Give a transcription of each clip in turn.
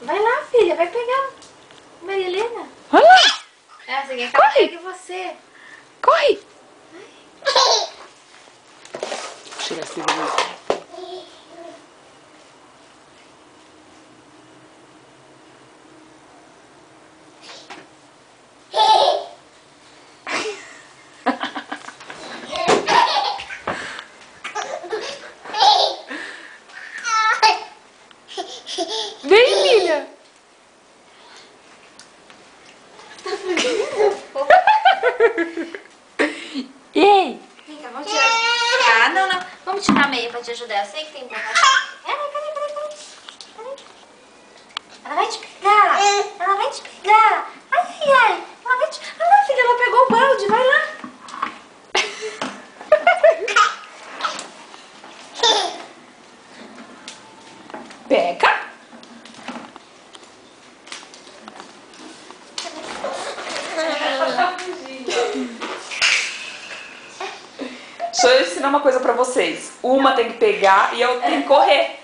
Vai lá, filha, vai pegar. Maria Helena. Olha lá. Essa aqui é que ela pegue você. Corre. Tira esse vídeo. Vem, filha. Ei. Vem cá, vamos tirar. Ah, não, não. Vamos tirar a meia pra te ajudar. Eu sei que tem borracha. Peraí. Ela vai te pegar. Ela vai te pegar. Ai, ai. Ela vai te... Ah, não, filha, ela pegou o balde. Vai lá. Pega. Deixa eu ensinar uma coisa pra vocês. Uma tem que pegar e a outra tem que correr.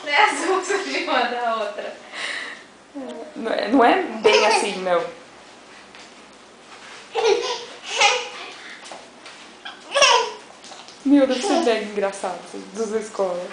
Não é as bolsas de uma da outra. Não é bem assim, não. Meu Deus, você é mega engraçado dos escolas.